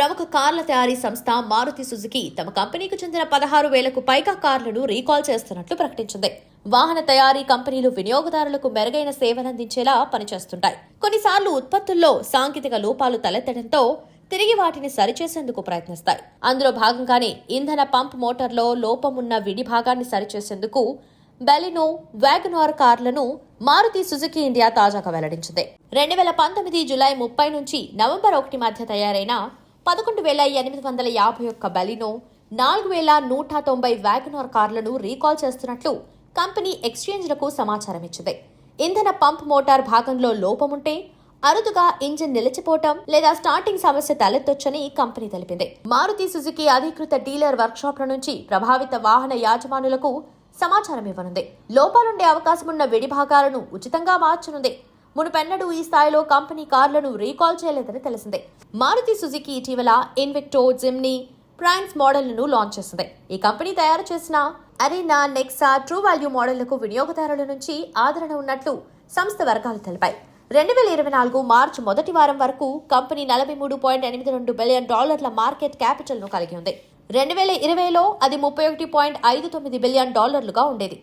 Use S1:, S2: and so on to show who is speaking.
S1: ప్రముఖ కార్ల తయారీ సంస్థ మారుతి సుజుకి తమ కంపెనీకి చెందిన 16,000కు పైగా కార్లను రీకాల్ చేస్తున్నట్లు ప్రకటించింది. వాహన తయారీ కంపెనీలు వినియోగదారులకు మెరుగైన సేవలందించేలా పనిచేస్తుంటాయి. కొన్నిసార్లు ఉత్పత్తుల్లో సాంకేతిక లోపాలు తలెత్తడంతో తిరిగి వాటిని సరిచేసేందుకు ప్రయత్నిస్తాయి. అందులో భాగంగానే ఇంధన పంప్ మోటార్లో లోపమున్న విడి భాగాన్ని సరిచేసేందుకు బెలినో, వ్యాగనార్ కార్లను మారుతి సుజుకి ఇండియా తాజాగా వెల్లడించింది. 2019 జూలై 30 నుంచి నవంబర్ 1 మధ్య తయారైన 11,851 బెలినో, 4,190 వ్యాగనార్ కార్లను రీకాల్ చేస్తున్నట్లు కంపెనీ ఎక్స్చేంజ్లకు సమాచారం ఇచ్చింది. ఇంధన పంప్ మోటార్ భాగంలో లోపముంటే అరుదుగా ఇంజిన్ నిలిచిపోవటం లేదా స్టార్టింగ్ సమస్య తలెత్తొచ్చని కంపెనీ తెలిపింది. మారుతి సుజుకి అధికృత డీలర్ వర్క్షాప్ల నుంచి ప్రభావిత వాహన యాజమానులకు సమాచారం ఇవ్వనుంది. లోపాలుండే అవకాశమున్న విడి భాగాలను ఉచితంగా మార్చనుంది. మునుపెన్నడూ ఈ స్థాయిలో కంపెనీ కార్లను రీకాల్ చేయలేదని తెలిసిందే. మారుతి సుజుకి ఇటీవల ఇన్విక్టో, జిమ్నీ, ప్రైన్స్ మోడళ్లను లాంచ్ చేసింది. ఈ కంపెనీ తయారు చేసిన అరీనా, నెక్సా, ట్రూ వాల్యూ మోడళ్లకు వినియోగదారుల నుంచి ఆదరణ ఉన్నట్లు సంస్థ వర్గాలు తెలిపాయి. 2024 మార్చి మొదటి వారం వరకు కంపెనీ $43.82 బిలియన్ మార్కెట్ క్యాపిటల్ ను కలిగి ఉంది. 2020లో అది $31.59 బిలియన్ ఉండేది.